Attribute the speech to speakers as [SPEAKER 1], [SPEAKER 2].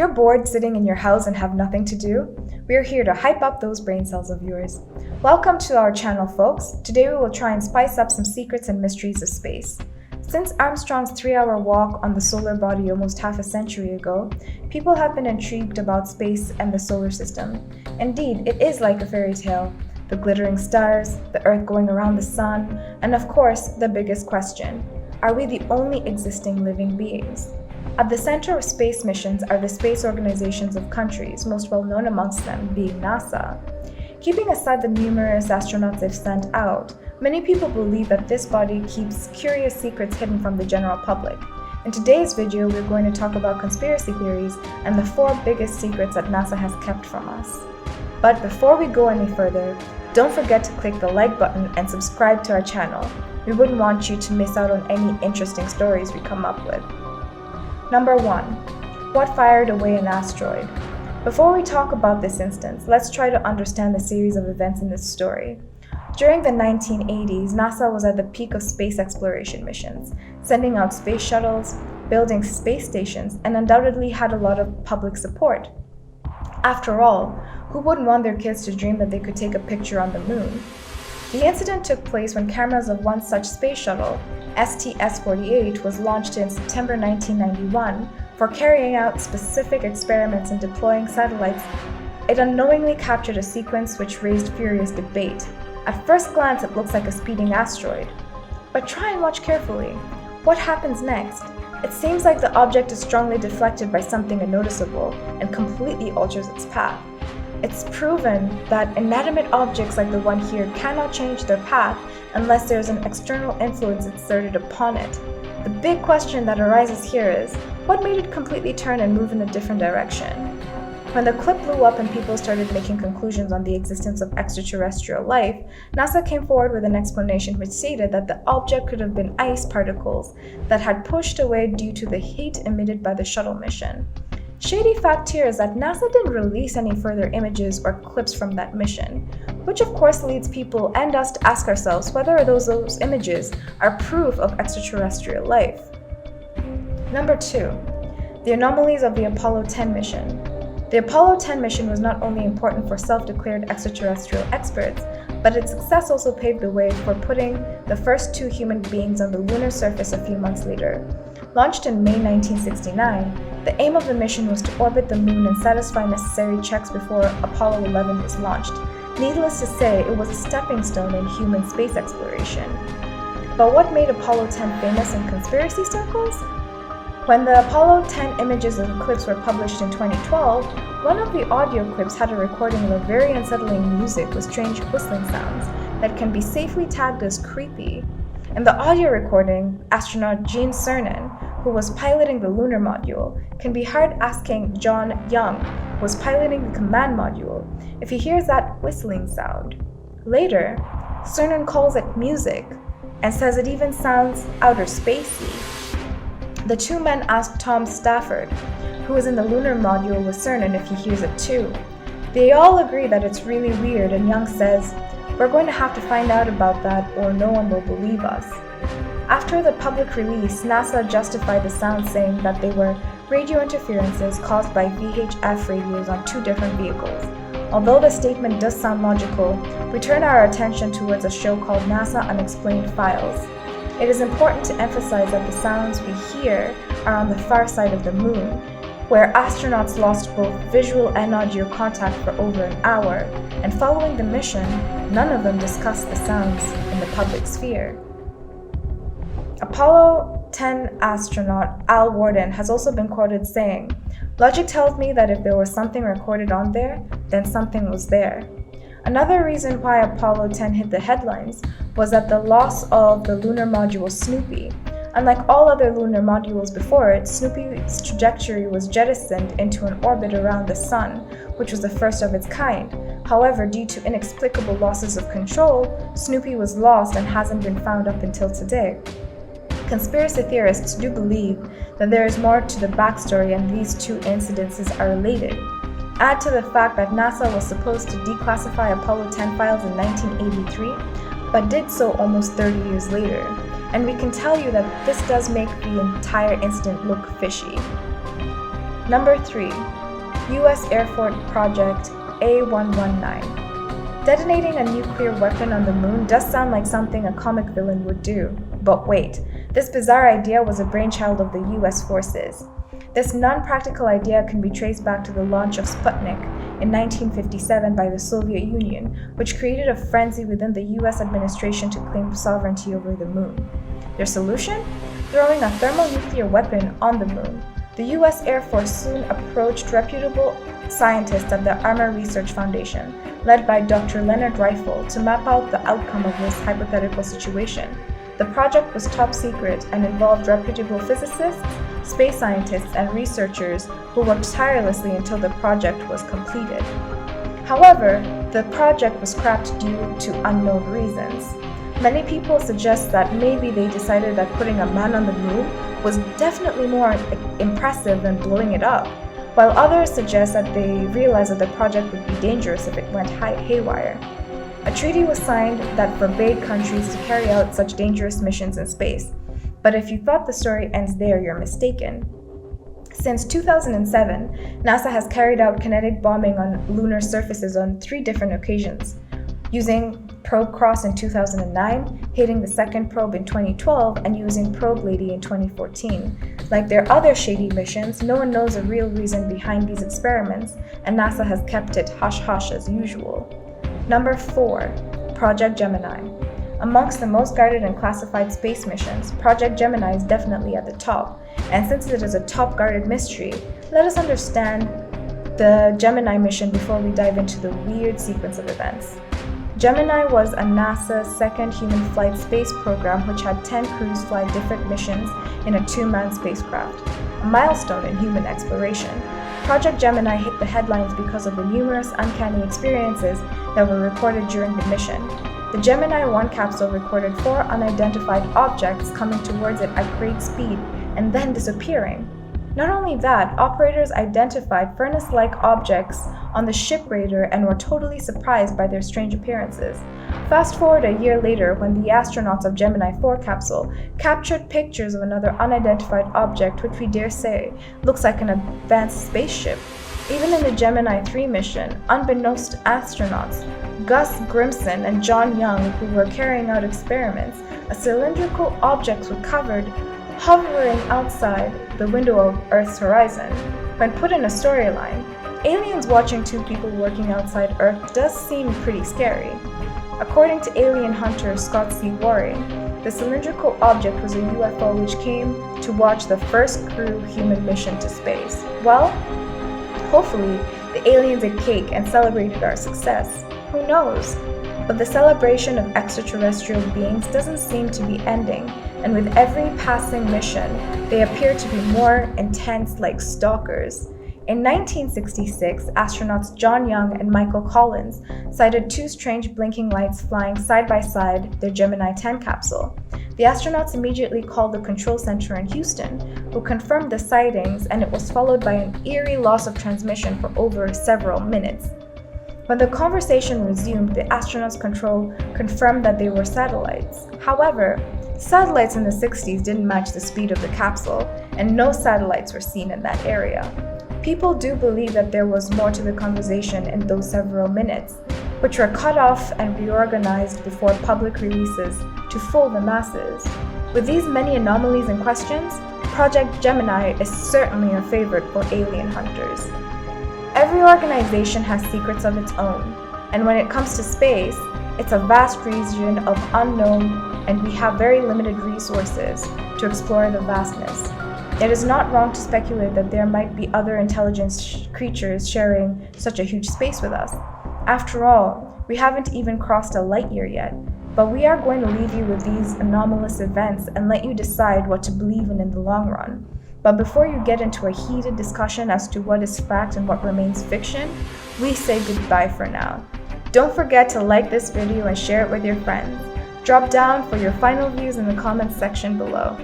[SPEAKER 1] you're bored sitting in your house and have nothing to do, we're here to hype up those brain cells of yours. Welcome to our channel, folks. Today we will try and spice up some secrets and mysteries of space. Since Armstrong's 3-hour walk on the solar body almost half a century ago, people have been intrigued about space and the solar system. Indeed, it is like a fairy tale. The glittering stars, the Earth going around the sun, and of course, the biggest question: are we the only existing living beings? At the center of space missions are the space organizations of countries, most well known amongst them being NASA. Keeping aside the numerous astronauts they've sent out, many people believe that this body keeps curious secrets hidden from the general public. In today's video, we're going to talk about conspiracy theories and the 4 biggest secrets that NASA has kept from us. But before we go any further, don't forget to click the like button and subscribe to our channel. We wouldn't want you to miss out on any interesting stories we come up with. Number 1. What fired away an asteroid? Before we talk about this instance, let's try to understand the series of events in this story. During the 1980s, NASA was at the peak of space exploration missions, sending out space shuttles, building space stations, and undoubtedly had a lot of public support. After all, who wouldn't want their kids to dream that they could take a picture on the moon? The incident took place when cameras of one such space shuttle, STS-48, was launched in September 1991 for carrying out specific experiments and deploying satellites. It unknowingly captured a sequence which raised furious debate. At first glance, it looks like a speeding asteroid. But try and watch carefully. What happens next? It seems like the object is strongly deflected by something unnoticeable and completely alters its path. It's proven that inanimate objects like the one here cannot change their path unless there is an external influence exerted upon it. The big question that arises here is, what made it completely turn and move in a different direction? When the clip blew up and people started making conclusions on the existence of extraterrestrial life, NASA came forward with an explanation which stated that the object could have been ice particles that had pushed away due to the heat emitted by the shuttle mission. Shady fact here is that NASA didn't release any further images or clips from that mission, which of course leads people and us to ask ourselves whether those images are proof of extraterrestrial life. Number 2. The anomalies of the Apollo 10 mission. The Apollo 10 mission was not only important for self-declared extraterrestrial experts, but its success also paved the way for putting the first 2 human beings on the lunar surface a few months later. Launched in May 1969, the aim of the mission was to orbit the moon and satisfy necessary checks before Apollo 11 was launched. Needless to say, it was a stepping stone in human space exploration. But what made Apollo 10 famous in conspiracy circles? When the Apollo 10 images and clips were published in 2012, one of the audio clips had a recording of a very unsettling music with strange whistling sounds that can be safely tagged as creepy. In the audio recording, astronaut Gene Cernan, who was piloting the lunar module, can be heard asking John Young, who was piloting the command module, if he hears that whistling sound. Later, Cernan calls it music and says it even sounds outer spacey. The 2 men asked Tom Stafford, who was in the lunar module with Cernan, if he hears it too. They all agree that it's really weird, and Young says, "We're going to have to find out about that or no one will believe us." After the public release, NASA justified the sounds, saying that they were radio interferences caused by VHF radios on 2 different vehicles. Although the statement does sound logical, we turn our attention towards a show called NASA Unexplained Files. It is important to emphasize that the sounds we hear are on the far side of the moon, where astronauts lost both visual and audio contact for over an hour, and following the mission, none of them discussed the sounds in the public sphere. Apollo 10 astronaut Al Worden has also been quoted saying, "Logic tells me that if there was something recorded on there, then something was there." Another reason why Apollo 10 hit the headlines was that the loss of the lunar module Snoopy. Unlike all other lunar modules before it, Snoopy's trajectory was jettisoned into an orbit around the Sun, which was the first of its kind. However, due to inexplicable losses of control, Snoopy was lost and hasn't been found up until today. Conspiracy theorists do believe that there is more to the backstory and these 2 incidences are related. Add to the fact that NASA was supposed to declassify Apollo 10 files in 1983, but did so almost 30 years later. And we can tell you that this does make the entire incident look fishy. Number 3. U.S. Air Force Project A119. Detonating a nuclear weapon on the moon does sound like something a comic villain would do. But wait, this bizarre idea was a brainchild of the US forces. This non-practical idea can be traced back to the launch of Sputnik in 1957 by the Soviet Union, which created a frenzy within the US administration to claim sovereignty over the moon. Their solution? Throwing a thermonuclear weapon on the moon. The US Air Force soon approached reputable scientists at the Armor Research Foundation, led by Dr. Leonard Rifle, to map out the outcome of this hypothetical situation. The project was top secret and involved reputable physicists, space scientists, and researchers who worked tirelessly until the project was completed. However, the project was scrapped due to unknown reasons. Many people suggest that maybe they decided that putting a man on the moon was definitely more impressive than blowing it up, while others suggest that they realized that the project would be dangerous if it went haywire. A treaty was signed that forbade countries to carry out such dangerous missions in space. But if you thought the story ends there, you're mistaken. Since 2007, NASA has carried out kinetic bombing on lunar surfaces on 3 different occasions, using Probe Cross in 2009, hitting the second probe in 2012, and using Probe Lady in 2014. Like their other shady missions, no one knows the real reason behind these experiments, and NASA has kept it hush-hush as usual. Number 4. Project Gemini. Amongst the most guarded and classified space missions, Project Gemini is definitely at the top, and since it is a top-guarded mystery, let us understand the Gemini mission before we dive into the weird sequence of events. Gemini was a NASA second human flight space program which had 10 crews fly different missions in a 2-man spacecraft, a milestone in human exploration. Project Gemini hit the headlines because of the numerous uncanny experiences that were recorded during the mission. The Gemini 1 capsule recorded 4 unidentified objects coming towards it at great speed and then disappearing. Not only that, operators identified furnace-like objects on the ship radar and were totally surprised by their strange appearances. Fast forward a year later, when the astronauts of Gemini 4 capsule captured pictures of another unidentified object which we dare say looks like an advanced spaceship. Even in the Gemini 3 mission, unbeknownst to astronauts, Gus Grimson and John Young, who were carrying out experiments, a cylindrical object was covered hovering outside the window of Earth's horizon. When put in a storyline, aliens watching 2 people working outside Earth does seem pretty scary. According to alien hunter Scott C. Waring, the cylindrical object was a UFO which came to watch the first crew human mission to space. Well, hopefully the aliens ate cake and celebrated our success. Who knows? But the celebration of extraterrestrial beings doesn't seem to be ending, and with every passing mission, they appear to be more intense like stalkers. In 1966, astronauts John Young and Michael Collins sighted 2 strange blinking lights flying side by side their Gemini 10 capsule. The astronauts immediately called the control center in Houston, who confirmed the sightings, and it was followed by an eerie loss of transmission for over several minutes. When the conversation resumed, the astronauts' control confirmed that they were satellites. However, satellites in the 60s didn't match the speed of the capsule, and no satellites were seen in that area. People do believe that there was more to the conversation in those several minutes, which were cut off and reorganized before public releases to fool the masses. With these many anomalies and questions, Project Gemini is certainly a favorite for alien hunters. Every organization has secrets of its own, and when it comes to space, it's a vast region of unknown, and we have very limited resources to explore the vastness. It is not wrong to speculate that there might be other intelligent creatures sharing such a huge space with us. After all, we haven't even crossed a light year yet, but we are going to leave you with these anomalous events and let you decide what to believe in the long run. But before you get into a heated discussion as to what is fact and what remains fiction, we say goodbye for now. Don't forget to like this video and share it with your friends. Drop down for your final views in the comments section below.